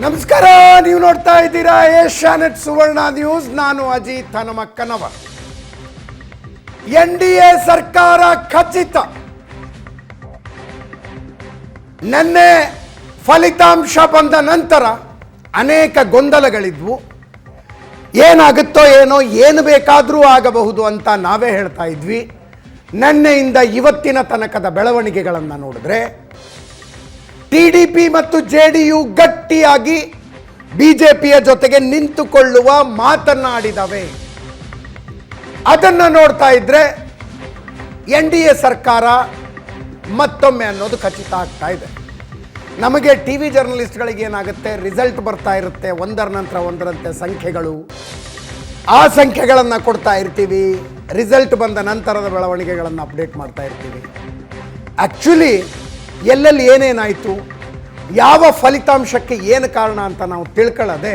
ನಮಸ್ಕಾರ, ನೀವು ನೋಡ್ತಾ ಇದ್ದೀರಾ ಏಷ್ಯಾನೆಟ್ ಸುವರ್ಣ ನ್ಯೂಸ್. ನಾನು ಅಜಿತ್ ಹನುಮಕ್ಕನವ. NDA ಸರ್ಕಾರ ಖಚಿತ. ನಿನ್ನೆ ಫಲಿತಾಂಶ ಬಂದ ನಂತರ ಅನೇಕ ಗೊಂದಲಗಳಿದ್ವು. ಏನಾಗುತ್ತೋ ಏನೋ, ಏನು ಬೇಕಾದರೂ ಆಗಬಹುದು ಅಂತ ನಾವೇ ಹೇಳ್ತಾ ಇದ್ವಿ. ನಿನ್ನೆಯಿಂದ ಇವತ್ತಿನ ತನಕದ ಬೆಳವಣಿಗೆಗಳನ್ನು ನೋಡಿದ್ರೆ TDP ಮತ್ತು JDU ಗಟ್ಟಿಯಾಗಿ ಬಿಜೆಪಿಯ ಜೊತೆಗೆ ನಿಂತುಕೊಳ್ಳುವ ಮಾತನಾಡಿದವೆ. ಅದನ್ನು ನೋಡ್ತಾ ಇದ್ರೆ NDA ಸರ್ಕಾರ ಮತ್ತೊಮ್ಮೆ ಅನ್ನೋದು ಖಚಿತ ಆಗ್ತಾ ಇದೆ. ನಮಗೆ TV ಜರ್ನಲಿಸ್ಟ್ಗಳಿಗೆ ಏನಾಗುತ್ತೆ, ರಿಸಲ್ಟ್ ಬರ್ತಾ ಇರುತ್ತೆ, ಒಂದರ ನಂತರ ಒಂದರಂತೆ ಸಂಖ್ಯೆಗಳು. ಆ ಸಂಖ್ಯೆಗಳನ್ನು ಕೊಡ್ತಾ ಇರ್ತೀವಿ, ರಿಸಲ್ಟ್ ಬಂದ ನಂತರದ ಬೆಳವಣಿಗೆಗಳನ್ನು ಅಪ್ಡೇಟ್ ಮಾಡ್ತಾ ಇರ್ತೀವಿ. ಆ್ಯಕ್ಚುಲಿ ಎಲ್ಲೆಲ್ಲಿ ಏನೇನಾಯಿತು, ಯಾವ ಫಲಿತಾಂಶಕ್ಕೆ ಏನು ಕಾರಣ ಅಂತ ನಾವು ತಿಳ್ಕೊಳ್ಳೋದೆ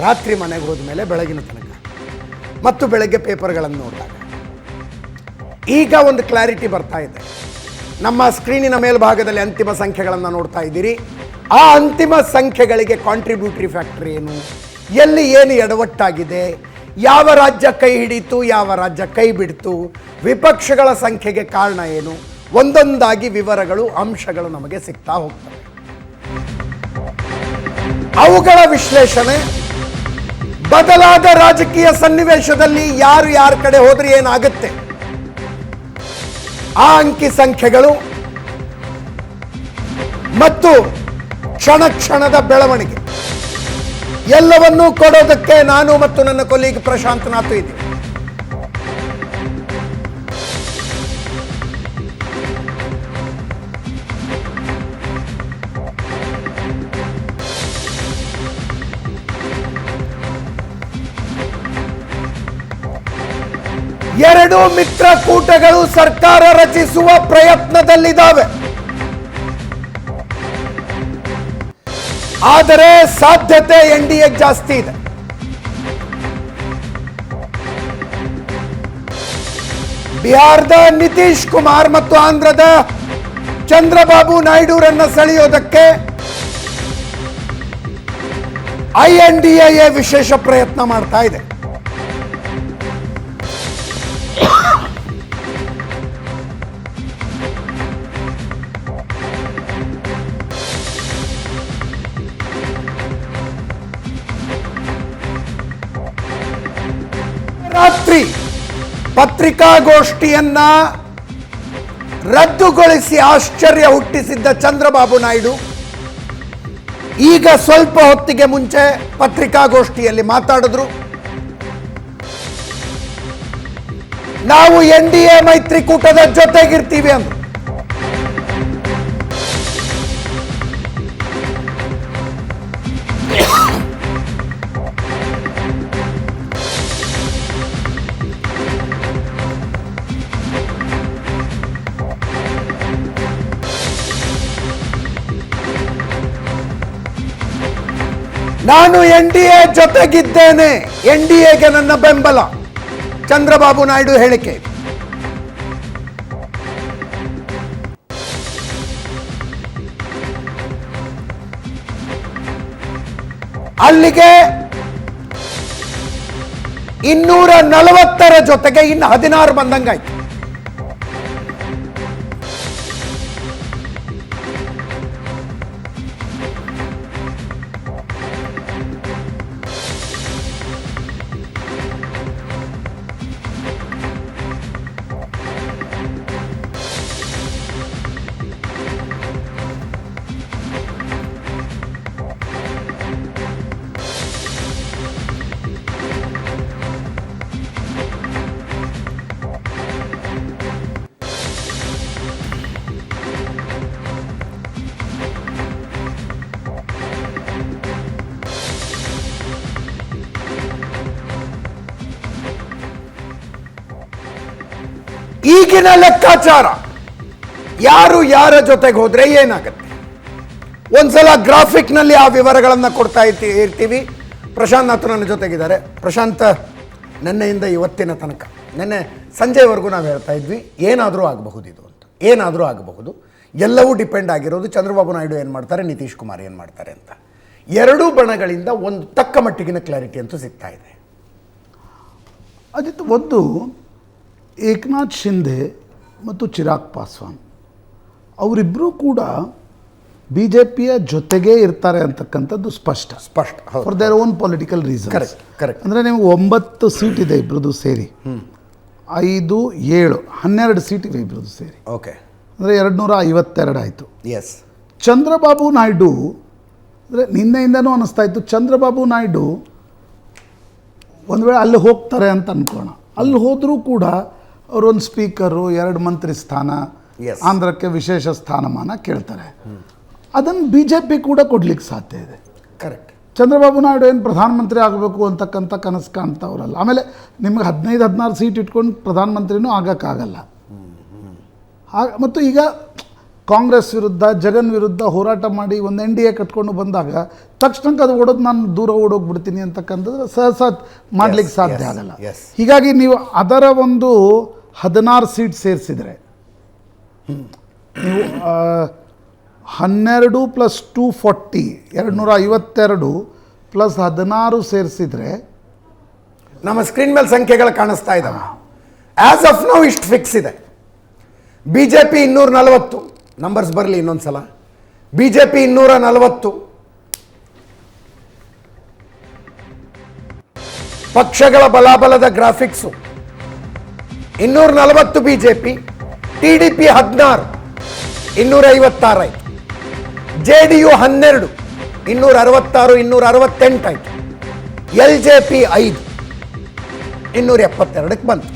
ರಾತ್ರಿ ಮನೆಗೆ ಹೋದ ಮೇಲೆ ಬೆಳಗಿನ ತನಕ ಮತ್ತು ಬೆಳಗ್ಗೆ ಪೇಪರ್ಗಳನ್ನು ನೋಡಿದಾಗ. ಈಗ ಒಂದು ಕ್ಲಾರಿಟಿ ಬರ್ತಾ ಇದೆ. ನಮ್ಮ ಸ್ಕ್ರೀನಿನ ಮೇಲ್ಭಾಗದಲ್ಲಿ ಅಂತಿಮ ಸಂಖ್ಯೆಗಳನ್ನು ನೋಡ್ತಾ ಇದ್ದೀರಿ. ಆ ಅಂತಿಮ ಸಂಖ್ಯೆಗಳಿಗೆ ಕಾಂಟ್ರಿಬ್ಯೂಟರಿ ಫ್ಯಾಕ್ಟರ್ ಏನು, ಎಲ್ಲಿ ಏನು ಎಡವಟ್ಟಾಗಿದೆ, ಯಾವ ರಾಜ್ಯ ಕೈ ಹಿಡಿತು, ಯಾವ ರಾಜ್ಯ ಕೈ ಬಿಡ್ತು, ವಿಪಕ್ಷಗಳ ಸಂಖ್ಯೆಗೆ ಕಾರಣ ಏನು, ಒಂದೊಂದಾಗಿ ವಿವರಗಳು, ಅಂಶಗಳು ನಮಗೆ ಸಿಗ್ತಾ ಹೋಗ್ತವೆ. ಅವುಗಳ ವಿಶ್ಲೇಷಣೆ, ಬದಲಾದ ರಾಜಕೀಯ ಸನ್ನಿವೇಶದಲ್ಲಿ ಯಾರು ಯಾರ ಕಡೆ ಹೋದ್ರೆ ಏನಾಗುತ್ತೆ, ಆ ಅಂಕಿ ಸಂಖ್ಯೆಗಳು ಮತ್ತು ಕ್ಷಣ ಕ್ಷಣದ ಬೆಳವಣಿಗೆ ಎಲ್ಲವನ್ನೂ ಕೊಡೋದಕ್ಕೆ ನಾನು ಮತ್ತು ನನ್ನ ಕೊಲೀಗ್ ಪ್ರಶಾಂತ್ ನಾಥು ಇದ್ದೀವಿ. ಎರಡು ಮಿತ್ರಕೂಟಗಳು ಸರ್ಕಾರ ರಚಿಸುವ ಪ್ರಯತ್ನದಲ್ಲಿದ್ದಾವೆ. ಆದರೆ ಸಾಧ್ಯತೆ NDA ಜಾಸ್ತಿ ಇದೆ. ಬಿಹಾರದ ನಿತೀಶ್ ಕುಮಾರ್ ಮತ್ತು ಆಂಧ್ರದ ಚಂದ್ರಬಾಬು ನಾಯ್ಡುರನ್ನ ಸೆಳೆಯೋದಕ್ಕೆ INDA ವಿಶೇಷ ಪ್ರಯತ್ನ ಮಾಡ್ತಾ ಇದೆ. ರಾತ್ರಿ ಪತ್ರಿಕಾಗೋಷ್ಠಿಯನ್ನ ರದ್ದುಗೊಳಿಸಿ ಆಶ್ಚರ್ಯ ಹುಟ್ಟಿಸಿದ್ದ ಚಂದ್ರಬಾಬು ನಾಯ್ಡು ಈಗ ಸ್ವಲ್ಪ ಹೊತ್ತಿಗೆ ಮುಂಚೆ ಪತ್ರಿಕಾಗೋಷ್ಠಿಯಲ್ಲಿ ಮಾತಾಡಿದ್ರು. ನಾವು NDA ಮೈತ್ರಿಕೂಟದ ಜೊತೆಗಿರ್ತೀವಿ ಅಂದ್ರು. ನಾನು NDA ಜೊತೆಗಿದ್ದೇನೆ, NDAಗೆ ನನ್ನ ಬೆಂಬಲ, ಚಂದ್ರಬಾಬು ನಾಯ್ಡು ಹೇಳಿಕೆ. ಅಲ್ಲಿಗೆ 240 ಜೊತೆಗೆ ಇನ್ನು 16 ಬಂದಂಗಾಯ್ತು. ಈಗಿನ ಲೆಕ್ಕಾಚಾರ, ಯಾರು ಯಾರ ಜೊತೆಗೆ ಹೋದ್ರೆ ಏನಾಗುತ್ತೆ, ಒಂದ್ಸಲ ಗ್ರಾಫಿಕ್ನಲ್ಲಿ ಆ ವಿವರಗಳನ್ನು ಕೊಡ್ತಾ ಇರ್ತೀವಿ. ಪ್ರಶಾಂತ್ ನಾಥ್ ನನ್ನ ಜೊತೆಗಿದ್ದಾರೆ. ಪ್ರಶಾಂತ್, ನಿನ್ನೆಯಿಂದ ಇವತ್ತಿನ ತನಕ, ನಿನ್ನೆ ಸಂಜೆವರೆಗೂ ನಾವು ಹೇಳ್ತಾ ಇದ್ವಿ ಏನಾದರೂ ಆಗಬಹುದು ಇದು ಅಂತ, ಏನಾದರೂ ಆಗಬಹುದು, ಎಲ್ಲವೂ ಡಿಪೆಂಡ್ ಆಗಿರೋದು ಚಂದ್ರಬಾಬು ನಾಯ್ಡು ಏನು ಮಾಡ್ತಾರೆ, ನಿತೀಶ್ ಕುಮಾರ್ ಏನು ಮಾಡ್ತಾರೆ ಅಂತ. ಎರಡೂ ಬಣಗಳಿಂದ ಒಂದು ತಕ್ಕ ಮಟ್ಟಿಗಿನ ಕ್ಲಾರಿಟಿ ಅಂತೂ ಸಿಗ್ತಾ ಇದೆ. ಅಜಿತ್, ಒಂದು ಏಕನಾಥ್ ಶಿಂದೆ ಮತ್ತು ಚಿರಾಗ್ ಪಾಸ್ವಾನ್ ಅವರಿಬ್ಬರೂ ಕೂಡ ಬಿ ಜೆ ಪಿಯ ಜೊತೆಗೇ ಇರ್ತಾರೆ ಅಂತಕ್ಕಂಥದ್ದು ಸ್ಪಷ್ಟ for their own political reason. ಅಂದರೆ ನಿಮಗೆ 9 ಸೀಟ್ ಇದೆ ಇಬ್ಬರದು ಸೇರಿ, 5, 7, 12 ಸೀಟ್ ಇವೆ ಇಬ್ಬರದು ಸೇರಿ. ಓಕೆ, ಅಂದರೆ 252 ಆಯಿತು. ಎಸ್. ಚಂದ್ರಬಾಬು ನಾಯ್ಡು ಅಂದರೆ ನಿನ್ನೆಯಿಂದನೂ ಅನ್ನಿಸ್ತಾ ಇತ್ತು ಚಂದ್ರಬಾಬು ನಾಯ್ಡು ಒಂದು ವೇಳೆ ಅಲ್ಲಿ ಹೋಗ್ತಾರೆ ಅಂತ ಅನ್ಕೋಣ, ಅಲ್ಲಿ ಹೋದರೂ ಕೂಡ ಅವರೊಂದು ಸ್ಪೀಕರು, 2 ಮಂತ್ರಿ ಸ್ಥಾನ, ಆಂಧ್ರಕ್ಕೆ ವಿಶೇಷ ಸ್ಥಾನಮಾನ ಕೇಳ್ತಾರೆ. ಅದನ್ನು ಬಿ ಜೆ ಪಿ ಕೂಡ ಕೊಡ್ಲಿಕ್ಕೆ ಸಾಧ್ಯ ಇದೆ. ಕರೆಕ್ಟ್. ಚಂದ್ರಬಾಬು ನಾಯ್ಡು ಏನು ಪ್ರಧಾನಮಂತ್ರಿ ಆಗಬೇಕು ಅಂತಕ್ಕಂಥ ಕನಸು ಕಾಣ್ತಾವ್ರಲ್ಲ. ಆಮೇಲೆ ನಿಮಗೆ 15-16 ಸೀಟ್ ಇಟ್ಕೊಂಡು ಪ್ರಧಾನಮಂತ್ರಿನೂ ಆಗೋಕ್ಕಾಗಲ್ಲ. ಮತ್ತು ಈಗ ಕಾಂಗ್ರೆಸ್ ವಿರುದ್ಧ, ಜಗನ್ ವಿರುದ್ಧ ಹೋರಾಟ ಮಾಡಿ ಒಂದು NDA ಕಟ್ಕೊಂಡು ಬಂದಾಗ ತಕ್ಷಣಕ್ಕೆ ಅದು ಓಡೋದು ನಾನು ದೂರ ಓಡೋಗ್ಬಿಡ್ತೀನಿ ಅಂತಕ್ಕಂಥದ್ದು ಸಹಸ ಮಾಡಲಿಕ್ಕೆ ಸಾಧ್ಯ ಆಗಲ್ಲ. ಹೀಗಾಗಿ ನೀವು ಅದರ ಒಂದು 16 ಸೀಟ್ ಸೇರಿಸಿದರೆ ನೀವು 12 + 240 252 + 16 ಸೇರಿಸಿದರೆ ನಮ್ಮ ಸ್ಕ್ರೀನ್ ಮೇಲೆ ಸಂಖ್ಯೆಗಳು ಕಾಣಿಸ್ತಾ ಇದ್ದಾವೆ. ಆಸ್ ಆಫ್ ನೌ ಇಷ್ಟು ಫಿಕ್ಸ್ ಇದೆ. BJP 240, ನಂಬರ್ಸ್ ಬರಲಿ ಇನ್ನೊಂದು ಸಲ. BJP 240, ಪಕ್ಷಗಳ ಬಲಾಬಲದ ಗ್ರಾಫಿಕ್ಸು 240 BJP, TDP 16 256 ಆಯಿತು, JDU 12 266 268 ಆಯಿತು, LJP 5 272ಕ್ಕೆ ಬಂತು,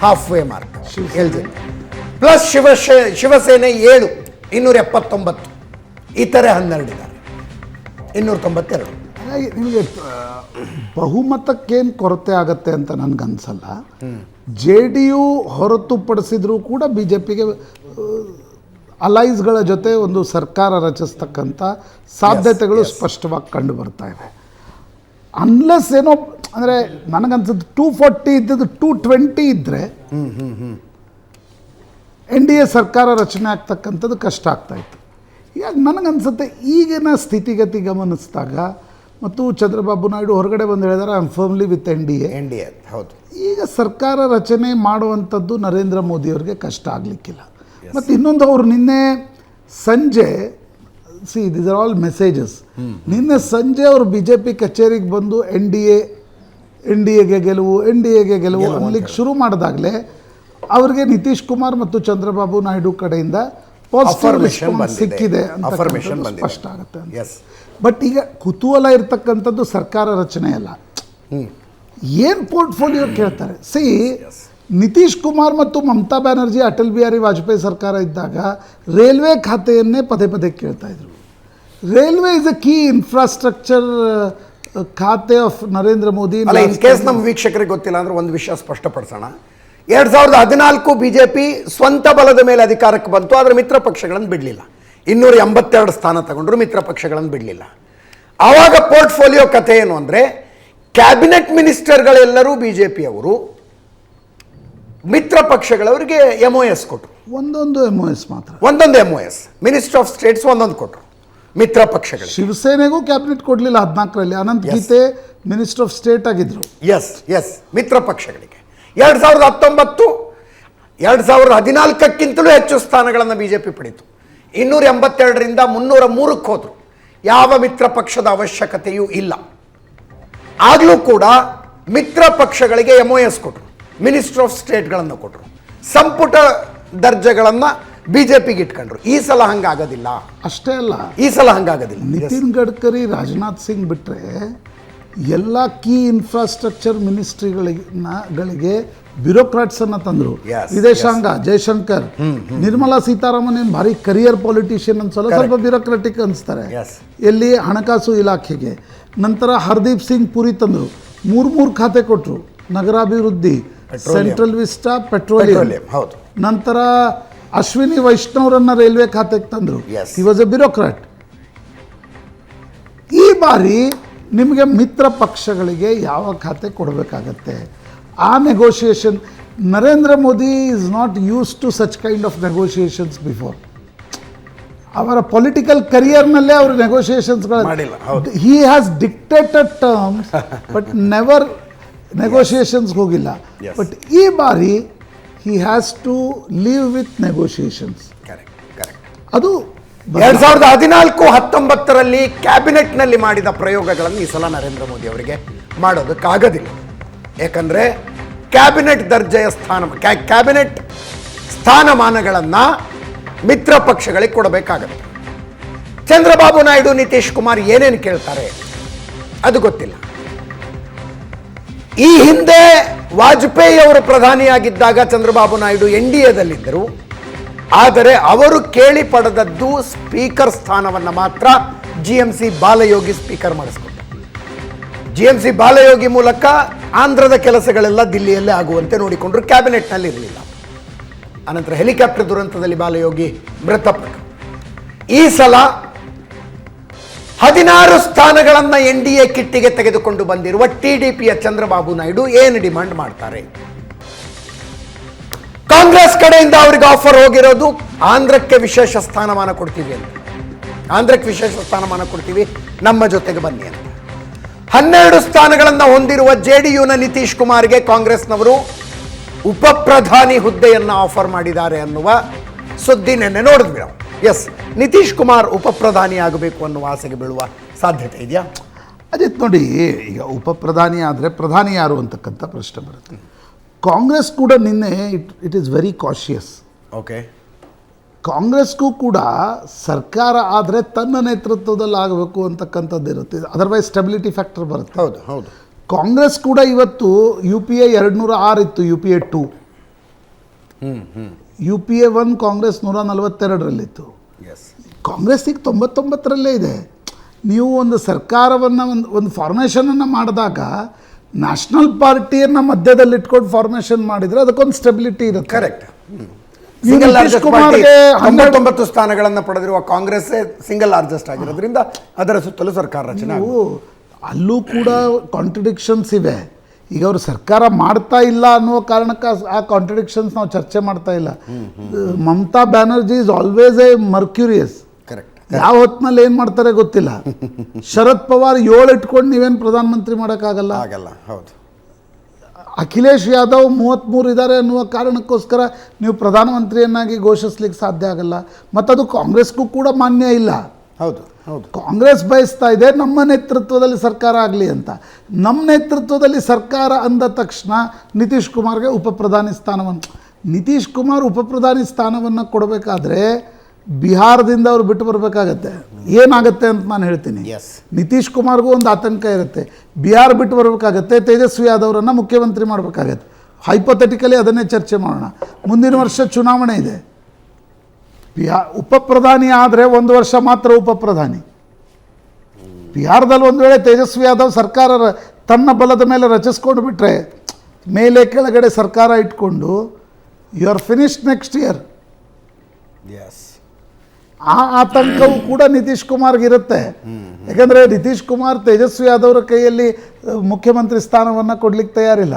half way mark. LJP plus Shiv Sena 7 279, ಇತರೆ 12 ಇದ್ದಾರೆ 292. ಹಾಗಾಗಿ ನಿಮಗೆ ಬಹುಮತಕ್ಕೇನು ಕೊರತೆ ಆಗತ್ತೆ ಅಂತ ನನಗನ್ಸಲ್ಲ. JDU ಹೊರತುಪಡಿಸಿದ್ರೂ ಕೂಡ BJPಗೆ ಅಲೈಸ್ಗಳ ಜೊತೆ ಒಂದು ಸರ್ಕಾರ ರಚಿಸ್ತಕ್ಕಂಥ ಸಾಧ್ಯತೆಗಳು ಸ್ಪಷ್ಟವಾಗಿ ಕಂಡು ಬರ್ತಾ ಇವೆ. ಅನ್ಲೆಸ್ ಏನೋ ಅಂದರೆ ನನಗನ್ಸುತ್ತೆ 240 ಇದ್ದದ್ದು 220 ಇದ್ದರೆ NDA ಸರ್ಕಾರ ರಚನೆ ಆಗ್ತಕ್ಕಂಥದ್ದು ಕಷ್ಟ ಆಗ್ತಾಯಿತ್ತು. ಹೀಗಾಗಿ ನನಗನ್ಸುತ್ತೆ ಈಗಿನ ಸ್ಥಿತಿಗತಿ ಗಮನಿಸಿದಾಗ, ಮತ್ತು ಚಂದ್ರಬಾಬು ನಾಯ್ಡು ಹೊರಗಡೆ ಬಂದು ಹೇಳಿದ್ದಾರೆ I am firmly with NDA. ಹೌದು. ಈಗ ಸರ್ಕಾರ ರಚನೆ ಮಾಡುವಂಥದ್ದು ನರೇಂದ್ರ ಮೋದಿಯವ್ರಿಗೆ ಕಷ್ಟ ಆಗಲಿಕ್ಕಿಲ್ಲ. ಮತ್ತು ಇನ್ನೊಂದು, ಅವರು ನಿನ್ನೆ ಸಂಜೆ ದೀಸ್ ಆರ್ ಆಲ್ ಮೆಸೇಜಸ್. ನಿನ್ನೆ ಸಂಜೆ ಅವರು BJP ಕಚೇರಿಗೆ ಬಂದು NDAಗೆ ಗೆಲುವು ಅನ್ಲಿಕ್ಕೆ ಶುರು ಮಾಡಿದಾಗಲೇ ಅವರಿಗೆ ನಿತೀಶ್ ಕುಮಾರ್ ಮತ್ತು ಚಂದ್ರಬಾಬು ನಾಯ್ಡು ಕಡೆಯಿಂದ ಪಾಸಿಟಿವ್ ರೆಸ್ಪಾನ್ಸ್ ಸಿಕ್ಕಿದೆ ಅಂತ ಸ್ಪಷ್ಟ ಆಗುತ್ತೆ. ಬಟ್ ಈಗ ಕುತೂಹಲ ಇರ್ತಕ್ಕಂಥದ್ದು ಸರ್ಕಾರ ರಚನೆ ಅಲ್ಲ, ಏನು ಪೋರ್ಟ್ಫೋಲಿಯೋ ಕೇಳ್ತಾರೆ. ನಿತೀಶ್ ಕುಮಾರ್ ಮತ್ತು ಮಮತಾ ಬ್ಯಾನರ್ಜಿ ಅಟಲ್ ಬಿಹಾರಿ ವಾಜಪೇಯಿ ಸರ್ಕಾರ ಇದ್ದಾಗ ರೈಲ್ವೆ ಖಾತೆಯನ್ನೇ ಪದೇ ಪದೇ ಕೇಳ್ತಾ ಇದ್ರು. Railway is a key infrastructure ಖಾತೆ of Narendra Modi. In case ನಮ್ಮ ವೀಕ್ಷಕರಿಗೆ ಗೊತ್ತಿಲ್ಲ ಅಂದ್ರೆ ಒಂದು ವಿಷಯ ಸ್ಪಷ್ಟಪಡಿಸೋಣ. 2014 BJP ಸ್ವಂತ ಬಲದ ಮೇಲೆ ಅಧಿಕಾರಕ್ಕೆ ಬಂತು, ಆದರೆ ಮಿತ್ರ ಪಕ್ಷಗಳನ್ನು ಬಿಡಲಿಲ್ಲ. 282 ಸ್ಥಾನ ತಗೊಂಡ್ರು, ಮಿತ್ರ ಪಕ್ಷಗಳನ್ನು ಬಿಡಲಿಲ್ಲ. ಆವಾಗ ಪೋರ್ಟ್ಫೋಲಿಯೋ ಕಥೆ ಏನು ಅಂದರೆ, ಕ್ಯಾಬಿನೆಟ್ ಮಿನಿಸ್ಟರ್ಗಳೆಲ್ಲರೂ BJP ಅವರು, ಮಿತ್ರ ಪಕ್ಷಗಳವರಿಗೆ MOS ಕೊಟ್ಟರು. ಒಂದೊಂದು MOS ಮಿನಿಸ್ಟರ್ ಆಫ್ ಸ್ಟೇಟ್ಸ್ ಒಂದೊಂದು ಕೊಟ್ಟರು ಮಿತ್ರ ಪಕ್ಷಗಳು. ಶಿವಸೇನೆಗೂ ಕ್ಯಾಬಿನೆಟ್ ಕೊಡಲಿಲ್ಲ 14ರಲ್ಲಿ. ಅನಂತ್ ಗೀತೆ ಮಿನಿಸ್ಟರ್ ಆಫ್ ಸ್ಟೇಟ್ ಆಗಿದ್ರು. ಎಸ್ ಮಿತ್ರ ಪಕ್ಷಗಳಿಗೆ 2019 2014ಕ್ಕಿಂತಲೂ ಹೆಚ್ಚು ಸ್ಥಾನಗಳನ್ನು BJP ಪಡೆಯಿತು. 282ರಿಂದ 303ಕ್ಕೆ ಹೋದರು. ಯಾವ ಮಿತ್ರ ಪಕ್ಷದ ಅವಶ್ಯಕತೆಯೂ ಇಲ್ಲ. ಆಗಲೂ ಕೂಡ ಮಿತ್ರ ಪಕ್ಷಗಳಿಗೆ MOS ಕೊಟ್ಟರು, ಮಿನಿಸ್ಟರ್ ಆಫ್ ಸ್ಟೇಟ್ಗಳನ್ನು ಕೊಟ್ಟರು, ಸಂಪುಟ ದರ್ಜೆಗಳನ್ನು BJPಗೆ ಇಟ್ಕೊಂಡ್ರು. ಈ ಸಲ ಹಂಗಾಗೋದಿಲ್ಲ. ಅಷ್ಟೇ ಅಲ್ಲ, ಈ ಸಲ ಹಂಗಾಗೋದಿಲ್ಲ. ನಿತಿನ್ ಗಡ್ಕರಿ, ರಾಜನಾಥ್ ಸಿಂಗ್ ಬಿಟ್ಟರೆ ಎಲ್ಲ ಕೀ ಇನ್ಫ್ರಾಸ್ಟ್ರಕ್ಚರ್ ಮಿನಿಸ್ಟ್ರಿಗಳಿಗೆ ಬ್ಯೂರೋಕ್ರಾಟ್ಸನ್ನು ತಂದರು. ವಿದೇಶಾಂಗ ಜಯಶಂಕರ್, ನಿರ್ಮಲಾ ಸೀತಾರಾಮನ್ ಏನು ಭಾರಿ ಕರಿಯರ್ ಪೊಲಿಟಿಷಿಯನ್ ಅನ್ಸಲ್ಲ, ಸ್ವಲ್ಪ ಬ್ಯೂರೋಕ್ರಾಟಿಕ್ ಅನಿಸ್ತಾರೆ. ಎಲ್ಲಿ ಹಣಕಾಸು ಇಲಾಖೆಗೆ. ನಂತರ ಹರ್ದೀಪ್ ಸಿಂಗ್ ಪುರಿ ತಂದರು, 3 ಖಾತೆ ಕೊಟ್ಟರು. ನಗರಾಭಿವೃದ್ಧಿ, ಸೆಂಟ್ರಲ್ ವಿಸ್ಟಾ, ಪೆಟ್ರೋಲಿಯಂ. ನಂತರ ಅಶ್ವಿನಿ ವೈಷ್ಣವ್ರನ್ನ ರೈಲ್ವೆ ಖಾತೆಗೆ ತಂದರು. He was a bureaucrat. ಈ ಬಾರಿ ನಿಮಗೆ ಮಿತ್ರ ಪಕ್ಷಗಳಿಗೆ ಯಾವ ಖಾತೆ ಕೊಡಬೇಕಾಗತ್ತೆ, ಆ negotiation. Narendra Modi is not use to such kind of negotiations before. ಅವರ ಪೊಲಿಟಿಕಲ್ ಕರಿಯರ್ನಲ್ಲೇ ಅವರು ನೆಗೋಷಿಯೇಷನ್ಸ್ಗಳು ಮಾಡಿಲ್ಲ, ಹೌದು. He has dictated terms but never ನೆಗೋಷಿಯೇಷನ್ಸ್ಗೆ ಹೋಗಿಲ್ಲ. Yes. ಬಟ್ ಈ ಬಾರಿ he has to leave with negotiations. Correct. ಅದು 2014-19ರಲ್ಲಿ ಕ್ಯಾಬಿನೆಟ್ನಲ್ಲಿ ಮಾಡಿದ ಪ್ರಯೋಗಗಳನ್ನು ಈ ಸಲ ನರೇಂದ್ರ ಮೋದಿ ಅವರಿಗೆ ಮಾಡೋದಕ್ಕಾಗೋದಿಲ್ಲ. ಯಾಕಂದರೆ ಕ್ಯಾಬಿನೆಟ್ ದರ್ಜೆಯ ಕ್ಯಾಬಿನೆಟ್ ಸ್ಥಾನಮಾನಗಳನ್ನು ಮಿತ್ರ ಪಕ್ಷಗಳಿಗೆ ಕೊಡಬೇಕಾಗತ್ತೆ. ಚಂದ್ರಬಾಬು ನಾಯ್ಡು, ನಿತೀಶ್ ಕುಮಾರ್ ಏನೇನು ಕೇಳ್ತಾರೆ ಅದು ಗೊತ್ತಿಲ್ಲ. ಈ ಹಿಂದೆ ವಾಜಪೇಯಿ ಅವರು ಪ್ರಧಾನಿಯಾಗಿದ್ದಾಗ ಚಂದ್ರಬಾಬು ನಾಯ್ಡು NDAದಲ್ಲಿದ್ದರು. ಆದರೆ ಅವರು ಕೇಳಿ ಪಡೆದದ್ದು ಸ್ಪೀಕರ್ ಸ್ಥಾನವನ್ನು ಮಾತ್ರ. GMC ಬಾಲಯೋಗಿ ಸ್ಪೀಕರ್ ಮಾಡಿಸ್ಕೊಟ್ಟ. GMC ಬಾಲಯೋಗಿ ಮೂಲಕ ಆಂಧ್ರದ ಕೆಲಸಗಳೆಲ್ಲ ದಿಲ್ಲಿಯಲ್ಲೇ ಆಗುವಂತೆ ನೋಡಿಕೊಂಡ್ರು. ಕ್ಯಾಬಿನೆಟ್ನಲ್ಲಿ ಇರಲಿಲ್ಲ. ಅನಂತರ ಹೆಲಿಕಾಪ್ಟರ್ ದುರಂತದಲ್ಲಿ ಬಾಲಯೋಗಿ ಮೃತಪಟ್ಟರು. ಈ ಸಲ 16 ಸ್ಥಾನಗಳನ್ನು NDA ಕಿಟ್ಟಿಗೆ ತೆಗೆದುಕೊಂಡು ಬಂದಿರುವ TDPಯ ಚಂದ್ರಬಾಬು ನಾಯ್ಡು ಏನು ಡಿಮಾಂಡ್ ಮಾಡ್ತಾರೆ? ಕಾಂಗ್ರೆಸ್ ಕಡೆಯಿಂದ ಅವರಿಗೆ ಆಫರ್ ಹೋಗಿರೋದು ಆಂಧ್ರಕ್ಕೆ ವಿಶೇಷ ಸ್ಥಾನಮಾನ ಕೊಡ್ತೀವಿ ಅಂತ. ಆಂಧ್ರಕ್ಕೆ ವಿಶೇಷ ಸ್ಥಾನಮಾನ ಕೊಡ್ತೀವಿ, ನಮ್ಮ ಜೊತೆಗೆ ಬನ್ನಿ ಅಂತ. 12 ಸ್ಥಾನಗಳನ್ನು ಹೊಂದಿರುವ JDUನ ನಿತೀಶ್ ಕುಮಾರ್ಗೆ ಕಾಂಗ್ರೆಸ್ನವರು ಉಪ ಪ್ರಧಾನಿ ಹುದ್ದೆಯನ್ನು ಆಫರ್ ಮಾಡಿದ್ದಾರೆ ಅನ್ನುವ ಸುದ್ದಿ ನೆನ್ನೆ ನೋಡಿದ್ವಿ ನಾವು. ಎಸ್, ನಿತೀಶ್ ಕುಮಾರ್ ಉಪ ಪ್ರಧಾನಿ ಆಗಬೇಕು ಅನ್ನುವ ಆಸೆಗೆ ಬೀಳುವ ಸಾಧ್ಯತೆ ಇದೆಯಾ? ಅಜಿತ್ ನೋಡಿ, ಈಗ ಉಪ ಪ್ರಧಾನಿ ಆದರೆ ಪ್ರಧಾನಿ ಯಾರು ಅಂತಕ್ಕಂಥ ಪ್ರಶ್ನೆ ಬರುತ್ತೆ. ಕಾಂಗ್ರೆಸ್ ಕೂಡ ನಿನ್ನೆ it is very cautious. Okay, ಕಾಂಗ್ರೆಸ್ಗೂ ಕೂಡ ಸರ್ಕಾರ ಆದರೆ ತನ್ನ ನೇತೃತ್ವದಲ್ಲಿ ಆಗಬೇಕು ಅಂತಕ್ಕಂಥದ್ದು ಇರುತ್ತೆ. ಅದರ್ವೈಸ್ ಸ್ಟೆಬಿಲಿಟಿ ಫ್ಯಾಕ್ಟರ್ ಬರುತ್ತೆ. ಹೌದು ಹೌದು. ಕಾಂಗ್ರೆಸ್ ಕೂಡ ಇವತ್ತು UPA 206 ಇತ್ತು, UPA 2. UPA 1 ಕಾಂಗ್ರೆಸ್ 142ರಲ್ಲಿತ್ತು. ಕಾಂಗ್ರೆಸ್ ಈಗ 99ರಲ್ಲೇ ಇದೆ. ನೀವು ಒಂದು ಸರ್ಕಾರವನ್ನು ಒಂದು ಫಾರ್ಮೇಷನನ್ನು ಮಾಡಿದಾಗ ನ್ಯಾಷನಲ್ ಪಾರ್ಟಿಯನ್ನು ಮಧ್ಯದಲ್ಲಿ ಇಟ್ಕೊಂಡು ಫಾರ್ಮೇಷನ್ ಮಾಡಿದರೆ ಅದಕ್ಕೊಂದು ಸ್ಟೆಬಿಲಿಟಿ ಇರುತ್ತೆ. ಕರೆಕ್ಟ್. ನಿತೀಶ್ ಕುಮಾರ್ಗೆ 19 ಸ್ಥಾನಗಳನ್ನು ಪಡೆದಿರುವ ಕಾಂಗ್ರೆಸ್ ಸಿಂಗಲ್ ಲಾರ್ಜೆಸ್ಟ್ ಆಗಿರೋದ್ರಿಂದ ಅದರ ಸುತ್ತಲೂ ಸರ್ಕಾರ ರಚನೆ. ಅಲ್ಲೂ ಕೂಡ ಕಾಂಟ್ರಡಿಕ್ಷನ್ಸ್ ಇವೆ. ಈಗ ಅವರು ಸರ್ಕಾರ ಮಾಡ್ತಾ ಇಲ್ಲ ಅನ್ನುವ ಕಾರಣಕ್ಕೆ ಆ ಕಾಂಟ್ರಡಿಕ್ಷನ್ಸ್ ನಾವು ಚರ್ಚೆ ಮಾಡ್ತಾ ಇಲ್ಲ. Mamata Banerjee is always a mercurial. Correct. ಯಾವ ಹೊತ್ತಿನಲ್ಲಿ ಏನು ಮಾಡ್ತಾರೆ ಗೊತ್ತಿಲ್ಲ. ಶರದ್ ಪವಾರ್ 7 ಇಟ್ಕೊಂಡು ನೀವೇನು ಪ್ರಧಾನಮಂತ್ರಿ ಮಾಡೋಕ್ಕಾಗಲ್ಲ. ಆಗಲ್ಲ. ಹೌದು. ಅಖಿಲೇಶ್ ಯಾದವ್ 33 ಇದ್ದಾರೆ ಅನ್ನುವ ಕಾರಣಕ್ಕೋಸ್ಕರ ನೀವು ಪ್ರಧಾನಮಂತ್ರಿಯನ್ನಾಗಿ ಘೋಷಿಸ್ಲಿಕ್ಕೆ ಸಾಧ್ಯ ಆಗಲ್ಲ. ಮತ್ತದು ಕಾಂಗ್ರೆಸ್ಗೂ ಕೂಡ ಮಾನ್ಯ ಇಲ್ಲ. ಹೌದು ಹೌದು. ಕಾಂಗ್ರೆಸ್ ಬಯಸ್ತಾ ಇದೆ ನಮ್ಮ ನೇತೃತ್ವದಲ್ಲಿ ಸರ್ಕಾರ ಆಗಲಿ ಅಂತ. ನಮ್ಮ ನೇತೃತ್ವದಲ್ಲಿ ಸರ್ಕಾರ ಅಂದ ತಕ್ಷಣ ನಿತೀಶ್ ಕುಮಾರ್ಗೆ ಉಪ ಪ್ರಧಾನಿ ಸ್ಥಾನವನ್ನು, ನಿತೀಶ್ ಕುಮಾರ್ ಉಪ ಪ್ರಧಾನಿ ಸ್ಥಾನವನ್ನು ಕೊಡಬೇಕಾದ್ರೆ ಬಿಹಾರದಿಂದ ಅವರು ಬಿಟ್ಟು ಬರಬೇಕಾಗತ್ತೆ. ಏನಾಗುತ್ತೆ ಅಂತ ನಾನು ಹೇಳ್ತೀನಿ. ನಿತೀಶ್ ಕುಮಾರ್ಗೂ ಒಂದು ಆತಂಕ ಇರುತ್ತೆ. ಬಿಹಾರ ಬಿಟ್ಟು ಬರಬೇಕಾಗತ್ತೆ, ತೇಜಸ್ವಿ ಯಾದವ್ರನ್ನು ಮುಖ್ಯಮಂತ್ರಿ ಮಾಡಬೇಕಾಗತ್ತೆ. ಹೈಪೋಥೆಟಿಕಲಿ ಅದನ್ನೇ ಚರ್ಚೆ ಮಾಡೋಣ. ಮುಂದಿನ ವರ್ಷ ಚುನಾವಣೆ ಇದೆ. ಉಪ ಪ್ರಧಾನಿ ಆದರೆ 1 ವರ್ಷ ಮಾತ್ರ ಉಪ ಪ್ರಧಾನಿ. ಬಿಹಾರದಲ್ಲಿ ಒಂದು ವೇಳೆ ತೇಜಸ್ವಿ ಯಾದವ್ ಸರ್ಕಾರ ತನ್ನ ಬಲದ ಮೇಲೆ ರಚಿಸ್ಕೊಂಡು ಬಿಟ್ಟರೆ, ಮೇಲೆ ಕೆಳಗಡೆ ಸರ್ಕಾರ ಇಟ್ಕೊಂಡು you are finished next year. ಆ ಆತಂಕವೂ ಕೂಡ ನಿತೀಶ್ ಕುಮಾರ್ಗಿರುತ್ತೆ. ಯಾಕಂದರೆ ನಿತೀಶ್ ಕುಮಾರ್ ತೇಜಸ್ವಿ ಯಾದವ್ರ ಕೈಯಲ್ಲಿ ಮುಖ್ಯಮಂತ್ರಿ ಸ್ಥಾನವನ್ನು ಕೊಡ್ಲಿಕ್ಕೆ ತಯಾರಿಲ್ಲ.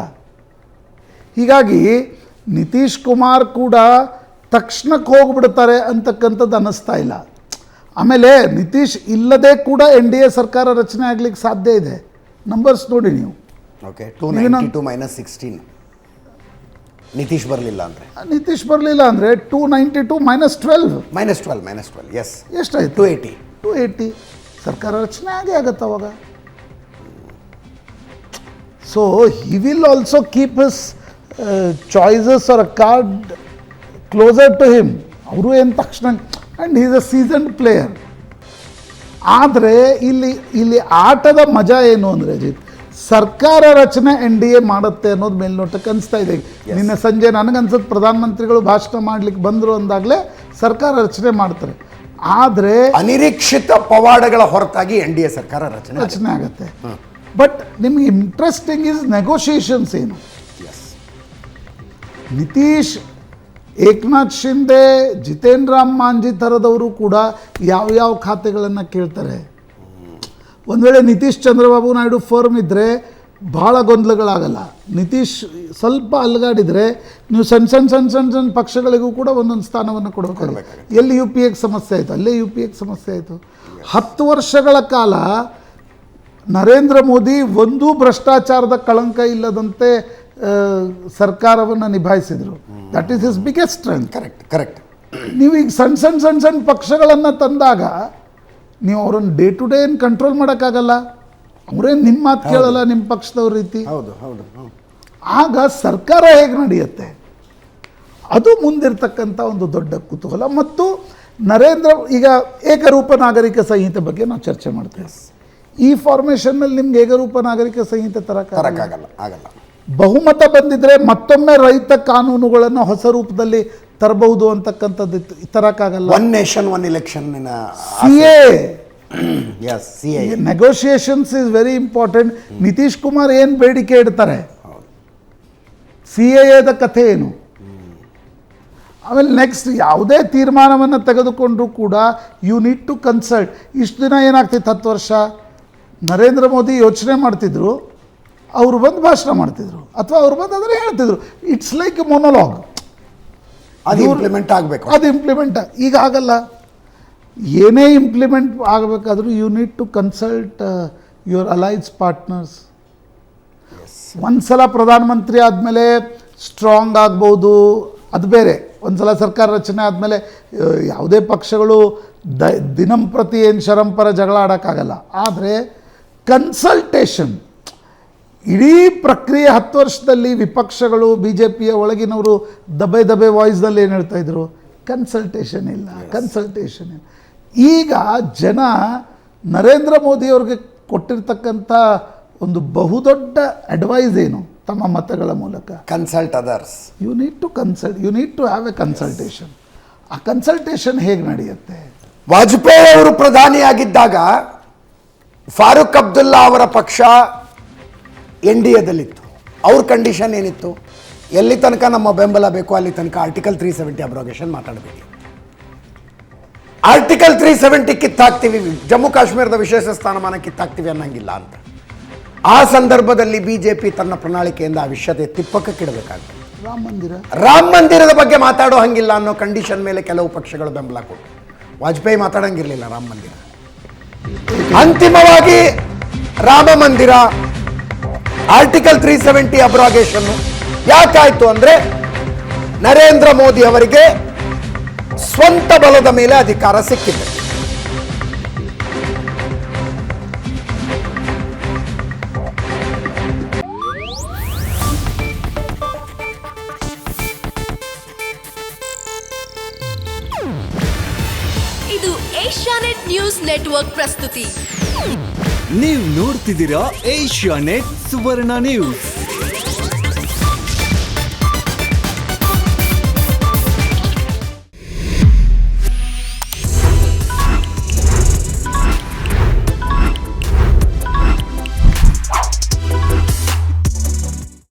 ಹೀಗಾಗಿ ನಿತೀಶ್ ಕುಮಾರ್ ಕೂಡ ತಕ್ಷಣಕ್ಕೆ ಹೋಗ್ಬಿಡ್ತಾರೆ ಅಂತಕ್ಕಂಥದ್ದು ಅನ್ನಿಸ್ತಾ ಇಲ್ಲ. ಆಮೇಲೆ ನಿತೀಶ್ ಇಲ್ಲದೆ ಕೂಡ NDA ಸರ್ಕಾರ ರಚನೆ ಆಗಲಿಕ್ಕೆ ಸಾಧ್ಯ ಇದೆ. ನಂಬರ್ಸ್ ನೋಡಿ ನೀವು. ಓಕೆ, 292 - 16 ನಿತೀಶ್ ಬರಲಿಲ್ಲ ಅಂದರೆ, ನಿತೀಶ್ ಬರಲಿಲ್ಲ ಅಂದರೆ 292 - 12 -12 ಎಸ್ ಎಷ್ಟಾಯ್ತು? 280 ಸರ್ಕಾರ ರಚನೆ ಆಗೇ ಆಗತ್ತೆ ಅವಾಗ. So he will also keep his choices or a card closer to him. ಅವರು ಏನು ತಕ್ಷಣ, and is a seasoned player. ಆದರೆ ಇಲ್ಲಿ ಆಟದ ಮಜಾ ಏನು ಅಂದರೆ ಅಜಿತ್, ಸರ್ಕಾರ ರಚನೆ NDA ಮಾಡುತ್ತೆ ಅನ್ನೋದು ಮೇಲ್ನೋಟಕ್ಕೆ ಅನಿಸ್ತಾ ಇದೆ. ನಿನ್ನೆ ಸಂಜೆ ನನಗನ್ಸುತ್ತೆ ಪ್ರಧಾನಮಂತ್ರಿಗಳು ಭಾಷಣ ಮಾಡಲಿಕ್ಕೆ ಬಂದರು ಅಂದಾಗಲೇ ಸರ್ಕಾರ ರಚನೆ ಮಾಡ್ತಾರೆ. ಆದರೆ ಅನಿರೀಕ್ಷಿತ ಪವಾಡಗಳ ಹೊರತಾಗಿ NDA ಸರ್ಕಾರ ರಚನೆ ಆಗುತ್ತೆ. ಬಟ್ ನಿಮ್ಗೆ ಇಂಟ್ರೆಸ್ಟಿಂಗ್ ಇಸ್ ನೆಗೋಷಿಯೇಷನ್ಸ್ ಏನು. ನಿತೀಶ್, ಏಕನಾಥ್ ಶಿಂದೆ, ಜಿತೇನ್ ರಾಮ್ ಮಾಂಜಿ ಥರದವರು ಕೂಡ ಯಾವ ಖಾತೆಗಳನ್ನು ಕೇಳ್ತಾರೆ. ಒಂದು ವೇಳೆ ನಿತೀಶ್ ಚಂದ್ರಬಾಬು ನಾಯ್ಡು ಫರ್ಮ್ ಇದ್ದರೆ ಭಾಳ ಗೊಂದಲಗಳಾಗಲ್ಲ. ನಿತೀಶ್ ಸ್ವಲ್ಪ ಅಲ್ಗಾಡಿದರೆ ನೀವು ಸಣ್ಣ ಪಕ್ಷಗಳಿಗೂ ಕೂಡ ಒಂದೊಂದು ಸ್ಥಾನವನ್ನು ಕೊಡಬೇಕಾಗುತ್ತೆ. ಎಲ್ಲಿ ಯು ಪಿ ಎಗೆ ಸಮಸ್ಯೆ ಆಯಿತು, ಅಲ್ಲೇ ಯು ಪಿ ಎಗೆ ಸಮಸ್ಯೆ ಆಯಿತು. 10 ವರ್ಷಗಳ ಕಾಲ ನರೇಂದ್ರ ಮೋದಿ ಒಂದೂ ಭ್ರಷ್ಟಾಚಾರದ ಕಳಂಕ ಇಲ್ಲದಂತೆ ಸರ್ಕಾರವನ್ನು ನಿಭಾಯಿಸಿದರು. That is his biggest strength. Correct. ನೀವು ಈಗ ಸಣ್ಣ ಪಕ್ಷಗಳನ್ನು ತಂದಾಗ ನೀವು ಅವ್ರನ್ನ ಡೇ ಟು ಡೇ ಏನು ಕಂಟ್ರೋಲ್ ಮಾಡೋಕ್ಕಾಗಲ್ಲ. ಅವರೇ ನಿಮ್ಮ ಮಾತು ಕೇಳಲ್ಲ, ನಿಮ್ಮ ಪಕ್ಷದವ್ರ ರೀತಿ. ಹೌದು. ಆಗ ಸರ್ಕಾರ ಹೇಗೆ ನಡೆಯುತ್ತೆ ಅದು ಮುಂದಿರ್ತಕ್ಕಂಥ ಒಂದು ದೊಡ್ಡ ಕುತೂಹಲ. ಮತ್ತು ನರೇಂದ್ರ ಈಗ ಏಕರೂಪ ನಾಗರಿಕ ಸಂಹಿತೆ ಬಗ್ಗೆ ನಾವು ಚರ್ಚೆ ಮಾಡ್ತೇವೆ. ಈ ಫಾರ್ಮೇಷನ್ನಲ್ಲಿ ನಿಮ್ಗೆ ಏಕರೂಪ ನಾಗರಿಕ ಸಂಹಿತೆ ಆಗಲ್ಲ. ಬಹುಮತ ಬಂದಿದ್ರೆ ಮತ್ತೊಮ್ಮೆ ರೈತ ಕಾನೂನುಗಳನ್ನು ಹೊಸ ರೂಪದಲ್ಲಿ ತರಬಹುದು ಅಂತಕ್ಕಂಥದ್ದು ತರಕ್ಕಾಗಲ್ಲ. One nation one election CA negotiations is very important. Nitish Kumar ಏನು ಬೇಡಿಕೆ ಇಡ್ತಾರೆ, CAAದ ಕಥೆ ಏನು, ಆಮೇಲೆ ನೆಕ್ಸ್ಟ್ ಯಾವುದೇ ತೀರ್ಮಾನವನ್ನು ತೆಗೆದುಕೊಂಡ್ರೂ ಕೂಡ ಯು ನೀಡ್ ಟು ಕನ್ಸಲ್ಟ್. ಇಷ್ಟು ದಿನ ಏನಾಗ್ತಿತ್ತು, 10 ವರ್ಷ ನರೇಂದ್ರ ಮೋದಿ ಯೋಚನೆ ಮಾಡ್ತಿದ್ರು, ಅವರು ಬಂದು ಭಾಷಣ ಮಾಡ್ತಿದ್ರು, ಅಥವಾ ಅವ್ರು ಬಂದು ಅದನ್ನು ಹೇಳ್ತಿದ್ರು. It's like a monologue. ಅದು ಇಂಪ್ಲಿಮೆಂಟ್ ಆಗಬೇಕು. ಅದು ಇಂಪ್ಲಿಮೆಂಟ್ ಈಗ ಆಗಲ್ಲ. ಏನೇ ಇಂಪ್ಲಿಮೆಂಟ್ ಆಗಬೇಕಾದ್ರೂ you need to consult your alliance partners. ಒಂದ್ಸಲ ಪ್ರಧಾನಮಂತ್ರಿ ಆದಮೇಲೆ ಸ್ಟ್ರಾಂಗ್ ಆಗ್ಬೋದು, ಅದು ಬೇರೆ. ಒಂದ್ಸಲ ಸರ್ಕಾರ ರಚನೆ ಆದಮೇಲೆ ಯಾವುದೇ ಪಕ್ಷಗಳು ದಿನಂಪ್ರತಿ ಏನು ಶರಂಪರ ಜಗಳ ಆಡೋಕ್ಕಾಗಲ್ಲ. ಆದರೆ ಕನ್ಸಲ್ಟೇಷನ್ ಇಡೀ ಪ್ರಕ್ರಿಯೆ 10 ವರ್ಷದಲ್ಲಿ ವಿಪಕ್ಷಗಳು BJPಯ ಒಳಗಿನವರು ದಬೆ ವಾಯ್ಸ್ನಲ್ಲಿ ಏನು ಹೇಳ್ತಾ ಇದ್ರು, ಕನ್ಸಲ್ಟೇಷನ್ ಇಲ್ಲ. ಈಗ ಜನ ನರೇಂದ್ರ ಮೋದಿಯವ್ರಿಗೆ ಕೊಟ್ಟಿರ್ತಕ್ಕಂಥ ಒಂದು ಬಹುದೊಡ್ಡ ಅಡ್ವೈಸ್ ಏನು, ತಮ್ಮ ಮತಗಳ ಮೂಲಕ consult others. You need to consult, you need to have a consultation. ಆ ಕನ್ಸಲ್ಟೇಷನ್ ಹೇಗೆ ನಡೆಯುತ್ತೆ? ವಾಜಪೇಯಿ ಅವರು ಪ್ರಧಾನಿಯಾಗಿದ್ದಾಗ ಫಾರೂಕ್ ಅಬ್ದುಲ್ಲಾ ಅವರ ಪಕ್ಷ NDAದಲ್ಲಿತ್ತು. ಅವ್ರ ಕಂಡೀಷನ್ ಏನಿತ್ತು, ಎಲ್ಲಿ ತನಕ ನಮ್ಮ ಬೆಂಬಲ ಬೇಕು ಅಲ್ಲಿ ತನಕ ಆರ್ಟಿಕಲ್ 370 ಅಬ್ರೋಗೇಷನ್ ಮಾತಾಡಬೇಕು. ಆರ್ಟಿಕಲ್ 370 ಕಿತ್ತಾಕ್ತೀವಿ, ಜಮ್ಮು ಕಾಶ್ಮೀರದ ವಿಶೇಷ ಸ್ಥಾನಮಾನ ಕಿತ್ತಾಕ್ತೀವಿ ಅನ್ನಂಗಿಲ್ಲ ಅಂತ. ಆ ಸಂದರ್ಭದಲ್ಲಿ BJP ತನ್ನ ಪ್ರಣಾಳಿಕೆಯಿಂದ ಆ ವಿಷಯದ ತಿಪ್ಪಕ್ಕಿಡಬೇಕಾಗ್ತದೆ. ರಾಮ ಮಂದಿರದ ಬಗ್ಗೆ ಮಾತಾಡೋ ಹಂಗಿಲ್ಲ ಅನ್ನೋ ಕಂಡೀಷನ್ ಮೇಲೆ ಕೆಲವು ಪಕ್ಷಗಳು ಬೆಂಬಲ ಕೊಟ್ಟು ವಾಜಪೇಯಿ ಮಾತಾಡಂಗಿರಲಿಲ್ಲ ರಾಮ ಮಂದಿರ. ಅಂತಿಮವಾಗಿ ರಾಮ ಮಂದಿರ ಆರ್ಟಿಕಲ್ 370 ಅಬ್ರಾಗೇಷನ್ ಯಾಕಾಯ್ತು ಅಂದ್ರೆ ನರೇಂದ್ರ ಮೋದಿ ಅವರಿಗೆ ಸ್ವಂತ ಬಲದ ಮೇಲೆ ಅಧಿಕಾರ ಸಿಕ್ಕಿದೆ. ಇದು ಏಷ್ಯಾನೆಟ್ ನ್ಯೂಸ್ ನೆಟ್ವರ್ಕ್ ಪ್ರಸ್ತುತಿ. ನೀವು ನೋಡ್ತಿದ್ದೀರಾ ಏಷ್ಯಾನೆಟ್ ಸುವರ್ಣ ನ್ಯೂಸ್.